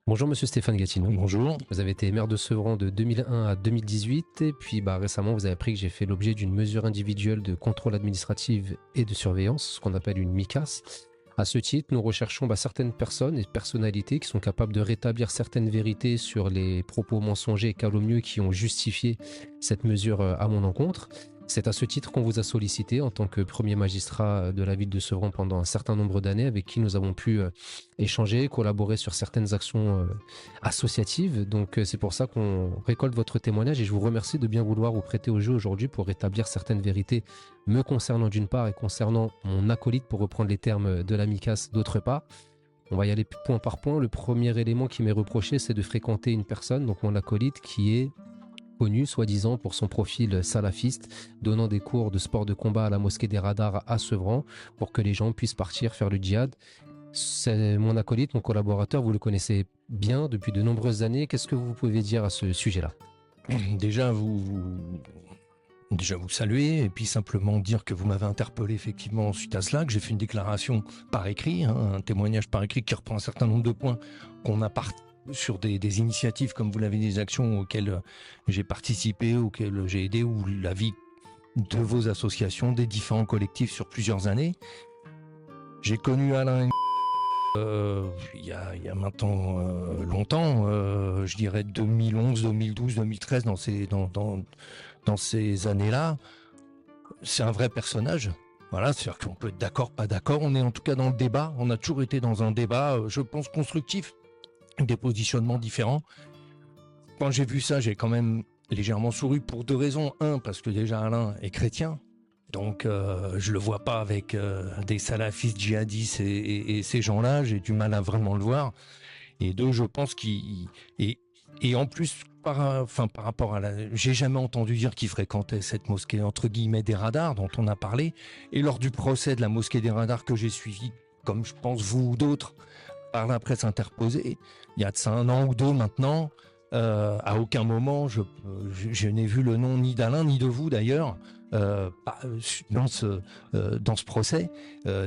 Bonjour Monsieur Stéphane Gatineau. Bonjour. Vous avez été maire de Sevran de 2001 à 2018 et puis récemment vous avez appris que j'ai fait l'objet d'une mesure individuelle de contrôle administratif et de surveillance, ce qu'on appelle une MICAS. À ce titre, nous recherchons certaines personnes et personnalités qui sont capables de rétablir certaines vérités sur les propos mensongers et calomnieux qui ont justifié cette mesure à mon encontre. C'est à ce titre qu'on vous a sollicité en tant que premier magistrat de la ville de Sevran pendant un certain nombre d'années, avec qui nous avons pu échanger, collaborer sur certaines actions associatives. Donc c'est pour ça qu'on récolte votre témoignage et je vous remercie de bien vouloir vous prêter au jeu aujourd'hui pour rétablir certaines vérités me concernant d'une part et concernant mon acolyte, pour reprendre les termes de l'amicas, d'autre part. On va y aller point par point. Le premier élément qui m'est reproché, c'est de fréquenter une personne, donc mon acolyte, qui est connu, soi-disant, pour son profil salafiste, donnant des cours de sport de combat à la mosquée des Radars à Sevran, pour que les gens puissent partir faire le djihad. C'est mon acolyte, mon collaborateur, vous le connaissez bien depuis de nombreuses années. Qu'est-ce que vous pouvez dire à ce sujet-là ? Déjà vous saluer et puis simplement dire que vous m'avez interpellé effectivement suite à cela, que j'ai fait une déclaration par écrit, un témoignage par écrit qui reprend un certain nombre de points qu'on a sur des initiatives, comme vous l'avez dit, des actions auxquelles j'ai participé, auxquelles j'ai aidé, ou la vie de vos associations, des différents collectifs sur plusieurs années. J'ai connu Alain il y a maintenant longtemps, je dirais 2011, 2012, 2013, dans ces années-là. C'est un vrai personnage. Voilà, c'est-à-dire qu'on peut être d'accord, pas d'accord. On est en tout cas dans le débat. On a toujours été dans un débat, je pense, constructif, des positionnements différents. Quand j'ai vu ça, j'ai quand même légèrement souri pour deux raisons. Un, parce que déjà Alain est chrétien. Donc je le vois pas avec des salafistes djihadistes et ces gens-là. J'ai du mal à vraiment le voir. Et deux, je pense et en plus par rapport j'ai jamais entendu dire qu'il fréquentait cette mosquée entre guillemets des Radars dont on a parlé. Et lors du procès de la mosquée des Radars que j'ai suivi, comme je pense vous ou d'autres, par la presse interposée, il y a de ça 1 an ou 2 maintenant. À aucun moment je n'ai vu le nom ni d'Alain ni de vous d'ailleurs dans ce procès,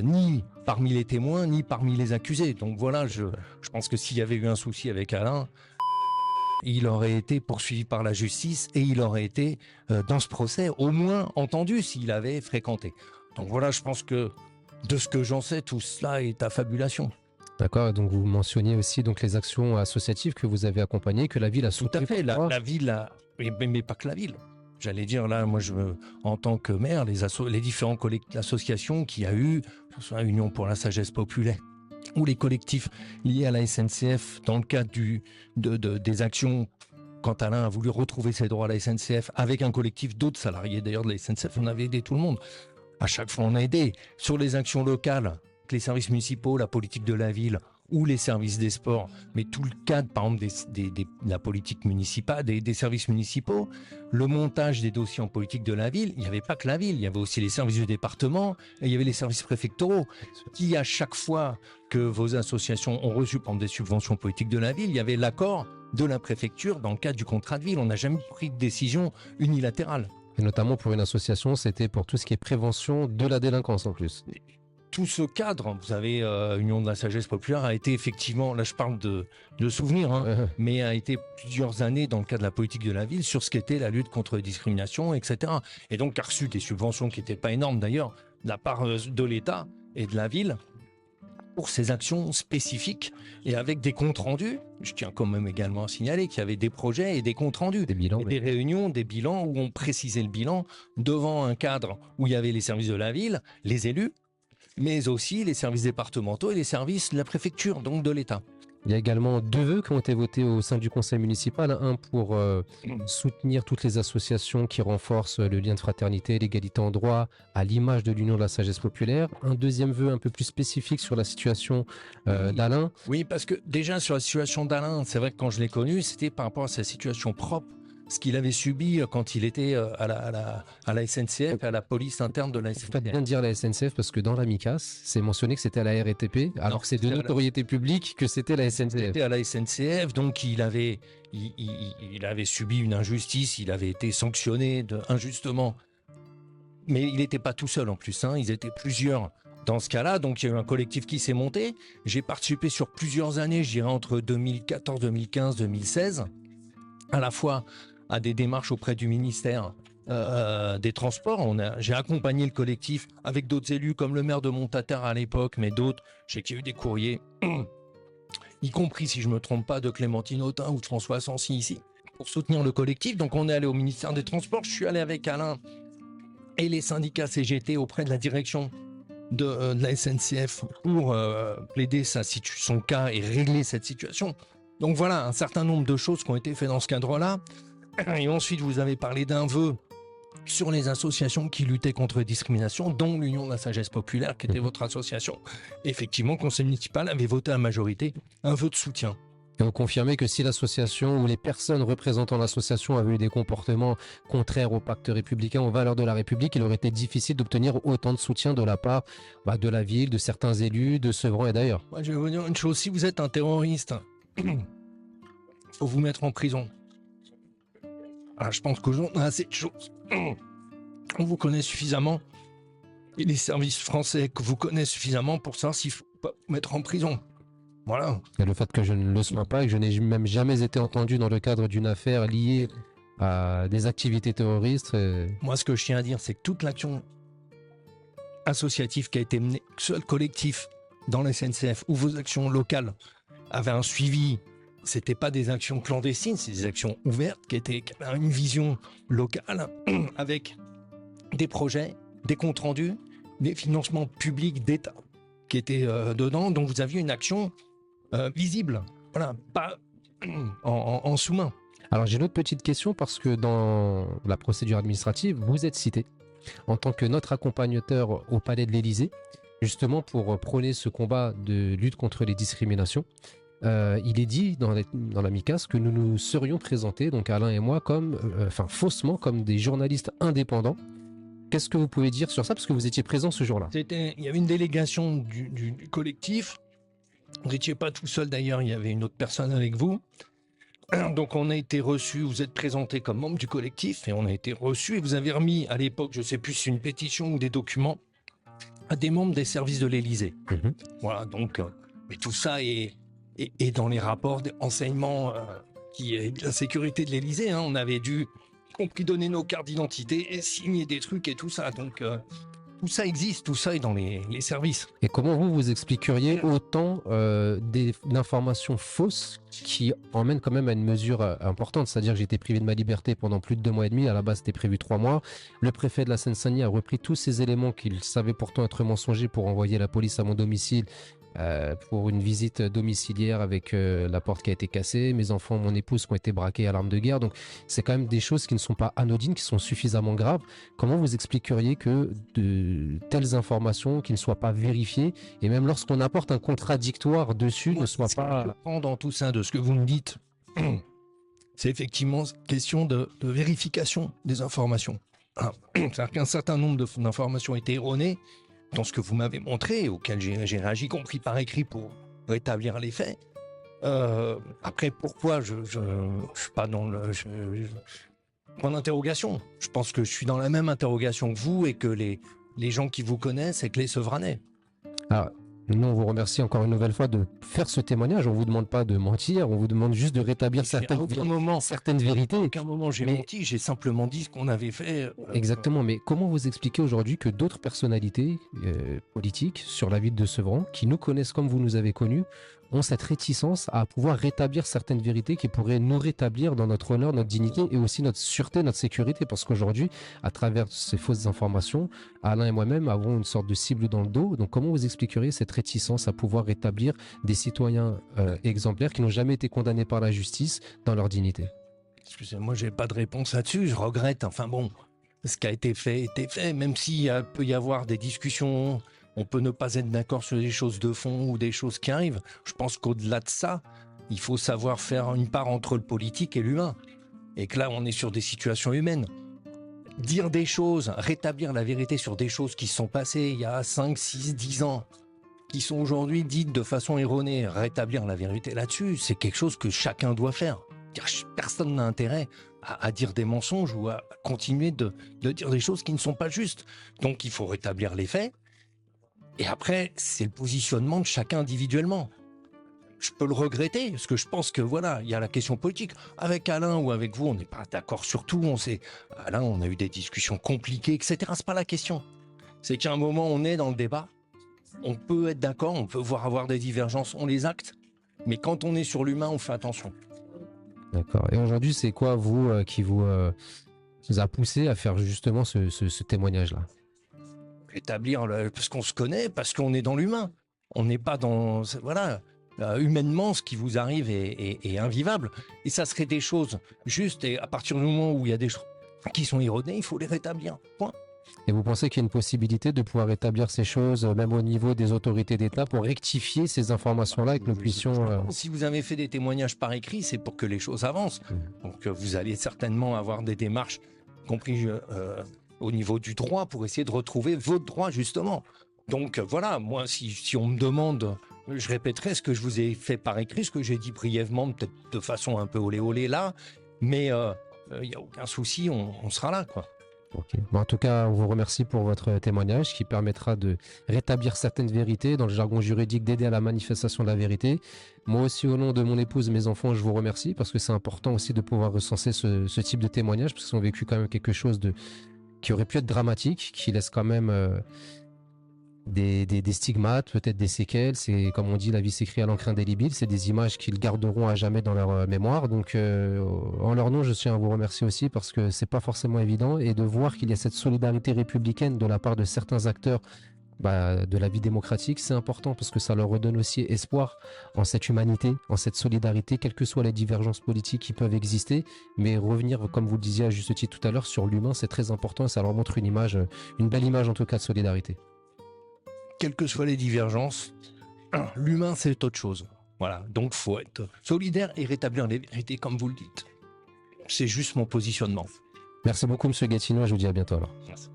ni parmi les témoins ni parmi les accusés. Donc voilà, je pense que s'il y avait eu un souci avec Alain, il aurait été poursuivi par la justice et il aurait été dans ce procès au moins entendu s'il avait fréquenté. Donc voilà, je pense que de ce que j'en sais, tout cela est affabulation. D'accord, donc vous mentionniez aussi donc les actions associatives que vous avez accompagnées, que la ville a Tout soutenues. à fait, la ville, mais pas que la ville. J'allais dire là, moi, en tant que maire, les différents associations qu'il y a eu, que ce soit Union pour la sagesse populaire ou les collectifs liés à la SNCF, dans le cadre des actions, quand Alain a voulu retrouver ses droits à la SNCF avec un collectif d'autres salariés d'ailleurs de la SNCF, on avait aidé tout le monde. À chaque fois, on a aidé. Sur les actions locales, les services municipaux, la politique de la ville ou les services des sports, mais tout le cadre, par exemple, de la politique municipale, des services municipaux, le montage des dossiers en politique de la ville, il n'y avait pas que la ville, il y avait aussi les services du département et il y avait les services préfectoraux qui, à chaque fois que vos associations ont reçu, par exemple, des subventions politiques de la ville, il y avait l'accord de la préfecture dans le cadre du contrat de ville. On n'a jamais pris de décision unilatérale. Et notamment pour une association, c'était pour tout ce qui est prévention de la délinquance en plus. Tout ce cadre, vous savez, Union de la sagesse populaire a été effectivement, là je parle de souvenirs, mais a été plusieurs années dans le cadre de la politique de la ville sur ce qu'était la lutte contre les discriminations, etc. Et donc a reçu des subventions qui n'étaient pas énormes d'ailleurs, de la part de l'État et de la ville pour ces actions spécifiques et avec des comptes rendus. Je tiens quand même également à signaler qu'il y avait des projets et des comptes rendus, Des bilans, des réunions, des bilans où on précisait le bilan devant un cadre où il y avait les services de la ville, les élus, mais aussi les services départementaux et les services de la préfecture, donc de l'État. Il y a également 2 vœux qui ont été votés au sein du conseil municipal. Un pour soutenir toutes les associations qui renforcent le lien de fraternité, l'égalité en droit, à l'image de l'Union de la sagesse populaire. Un deuxième vœu un peu plus spécifique sur la situation d'Alain. Oui, parce que déjà sur la situation d'Alain, c'est vrai que quand je l'ai connu, c'était par rapport à sa situation propre, ce qu'il avait subi quand il était à la SNCF, à la police interne de la Vous faites SNCF. bien de dire la SNCF parce que dans la MICAS, c'est mentionné que c'était à la RATP, alors que c'est de c'était à la- notoriété publique que c'était la SNCF. C'était à la SNCF, donc il avait subi une injustice, il avait été sanctionné injustement. Mais il n'était pas tout seul en plus, ils étaient plusieurs Dans ce cas-là, donc il y a eu un collectif qui s'est monté. J'ai participé sur plusieurs années, je dirais entre 2014, 2015, 2016, à la fois à des démarches auprès du ministère des Transports. J'ai accompagné le collectif avec d'autres élus, comme le maire de Montataire à l'époque, mais d'autres. Je sais qu'il y a eu des courriers, y compris, si je ne me trompe pas, de Clémentine Autain ou de François Sancy ici, pour soutenir le collectif. Donc on est allé au ministère des Transports. Je suis allé avec Alain et les syndicats CGT auprès de la direction de la SNCF pour plaider son cas et régler cette situation. Donc voilà, un certain nombre de choses qui ont été faites dans ce cadre-là. Et ensuite, vous avez parlé d'un vœu sur les associations qui luttaient contre les discriminations, dont l'Union de la Sagesse Populaire, qui était votre association. Effectivement, le conseil municipal avait voté à la majorité un vœu de soutien. Et on confirmait que si l'association ou les personnes représentant l'association avaient eu des comportements contraires au pacte républicain, aux valeurs de la République, il aurait été difficile d'obtenir autant de soutien de la part de la ville, de certains élus, de Sevran et d'ailleurs. Moi, je vais vous dire une chose, si vous êtes un terroriste, il faut vous mettre en prison. Alors, je pense qu'aujourd'hui, on a assez de choses. On vous connaît suffisamment, et les services français que vous connaissent suffisamment pour savoir s'il faut pas vous mettre en prison. Voilà. Et le fait que je ne le sois pas et que je n'ai même jamais été entendu dans le cadre d'une affaire liée à des activités terroristes. Moi, ce que je tiens à dire, c'est que toute l'action associative qui a été menée, que ce soit le collectif dans la SNCF ou vos actions locales avaient un suivi. C'était pas des actions clandestines, c'est des actions ouvertes qui avaient une vision locale avec des projets, des comptes rendus, des financements publics d'État qui étaient dedans. Donc vous aviez une action visible, voilà, pas en sous-main. Alors j'ai une autre petite question parce que dans la procédure administrative, vous êtes cité en tant que notre accompagnateur au Palais de l'Élysée, justement pour prôner ce combat de lutte contre les discriminations. Il est dit dans la MICAS que nous nous serions présentés, donc Alain et moi, faussement comme des journalistes indépendants. Qu'est-ce que vous pouvez dire sur ça, parce que vous étiez présent ce jour-là? Il y avait une délégation du collectif. Vous n'étiez pas tout seul d'ailleurs, il y avait une autre personne avec vous. Donc on a été reçus, vous êtes présentés comme membre du collectif et on a été reçus et vous avez remis à l'époque, je ne sais plus si c'est une pétition ou des documents, à des membres des services de l'Élysée. Voilà, donc mais tout ça est dans les rapports d'enseignement qui est de la sécurité de l'Élysée. On avait dû, y compris donner nos cartes d'identité et signer des trucs et tout ça. Donc tout ça existe, tout ça est dans les services. Et comment vous expliqueriez autant d'informations fausses qui emmènent quand même à une mesure importante? C'est-à-dire que j'ai été privé de ma liberté pendant plus de 2 mois et demi. À la base, c'était prévu 3 mois. Le préfet de la Seine-Saint-Denis a repris tous ces éléments qu'il savait pourtant être mensongers pour envoyer la police à mon domicile pour une visite domiciliaire avec la porte qui a été cassée, mes enfants, mon épouse qui ont été braqués à l'arme de guerre. Donc c'est quand même des choses qui ne sont pas anodines, qui sont suffisamment graves. Comment vous expliqueriez que de telles informations qui ne soient pas vérifiées, et même lorsqu'on apporte un contradictoire dessus, ne soient pas... Ce que je prends dans tout ça de ce que vous me dites, c'est effectivement question de vérification des informations. C'est-à-dire qu'un certain nombre d'informations étaient erronées dans ce que vous m'avez montré, auquel j'ai réagi, y compris par écrit pour rétablir les faits. Après, pourquoi je suis pas dans le point d'interrogation. Je pense que je suis dans la même interrogation que vous et que les gens qui vous connaissent et que les Sevranais. Alors, nous, on vous remercie encore une nouvelle fois de faire ce témoignage. On ne vous demande pas de mentir, on vous demande juste de rétablir certaines vérités. À aucun moment j'ai menti, j'ai simplement dit ce qu'on avait fait. Exactement, mais comment vous expliquez aujourd'hui que d'autres personnalités politiques sur la ville de Sevran, qui nous connaissent comme vous nous avez connus, ont cette réticence à pouvoir rétablir certaines vérités qui pourraient nous rétablir dans notre honneur, notre dignité et aussi notre sûreté, notre sécurité, parce qu'aujourd'hui, à travers ces fausses informations, Alain et moi-même avons une sorte de cible dans le dos. Donc comment vous expliqueriez cette réticence à pouvoir rétablir des citoyens exemplaires qui n'ont jamais été condamnés par la justice dans leur dignité? Excusez-moi, j'ai pas de réponse là-dessus, je regrette. Enfin bon, ce qui a été fait était fait, même s'il peut y avoir des discussions. On peut ne pas être d'accord sur des choses de fond ou des choses qui arrivent. Je pense qu'au-delà de ça, il faut savoir faire une part entre le politique et l'humain. Et que là, on est sur des situations humaines. Dire des choses, rétablir la vérité sur des choses qui se sont passées il y a 5, 6, 10 ans, qui sont aujourd'hui dites de façon erronée, rétablir la vérité là-dessus, c'est quelque chose que chacun doit faire. Personne n'a intérêt à dire des mensonges ou à continuer de dire des choses qui ne sont pas justes. Donc il faut rétablir les faits. Et après, c'est le positionnement de chacun individuellement. Je peux le regretter, parce que je pense que voilà, il y a la question politique. Avec Alain ou avec vous, on n'est pas d'accord sur tout. Alain, on a eu des discussions compliquées, etc. C'est pas la question. C'est qu'à un moment, on est dans le débat. On peut être d'accord, on peut avoir des divergences, on les acte. Mais quand on est sur l'humain, on fait attention. D'accord. Et aujourd'hui, c'est quoi, vous, qui vous a poussé à faire justement ce témoignage-là? Parce qu'on se connaît, parce qu'on est dans l'humain. On n'est pas dans... Voilà, humainement, ce qui vous arrive est invivable. Et ça serait des choses justes. Et à partir du moment où il y a des choses qui sont erronées, il faut les rétablir. Point. Et vous pensez qu'il y a une possibilité de pouvoir rétablir ces choses, même au niveau des autorités d'État, pour rectifier ces informations-là et que nous puissions... Si vous avez fait des témoignages par écrit, c'est pour que les choses avancent. Donc vous allez certainement avoir des démarches, y compris au niveau du droit, pour essayer de retrouver votre droit, justement. Donc voilà, moi, si on me demande, je répéterai ce que je vous ai fait par écrit, ce que j'ai dit brièvement, peut-être de façon un peu olé-olé là, mais il n'y a aucun souci, on sera là, quoi. Okay. Bon, en tout cas, on vous remercie pour votre témoignage qui permettra de rétablir certaines vérités, dans le jargon juridique, d'aider à la manifestation de la vérité. Moi aussi, au nom de mon épouse et mes enfants, je vous remercie parce que c'est important aussi de pouvoir recenser ce type de témoignage parce qu'ils ont vécu quand même quelque chose qui aurait pu être dramatique, qui laisse quand même des stigmates, peut-être des séquelles. C'est, comme on dit, la vie s'écrit à l'encre indélébile. C'est des images qu'ils garderont à jamais dans leur mémoire. Donc, en leur nom, je tiens à vous remercier aussi parce que c'est pas forcément évident. Et de voir qu'il y a cette solidarité républicaine de la part de certains acteurs de la vie démocratique, c'est important parce que ça leur redonne aussi espoir en cette humanité, en cette solidarité, quelles que soient les divergences politiques qui peuvent exister. Mais revenir, comme vous le disiez à juste titre tout à l'heure, sur l'humain, c'est très important et ça leur montre une belle image en tout cas de solidarité. Quelles que soient les divergences, l'humain, c'est autre chose. Voilà, donc faut être solidaire et rétablir les vérités, comme vous le dites. C'est juste mon positionnement. Merci beaucoup, Monsieur Gatineau, et je vous dis à bientôt alors. Merci.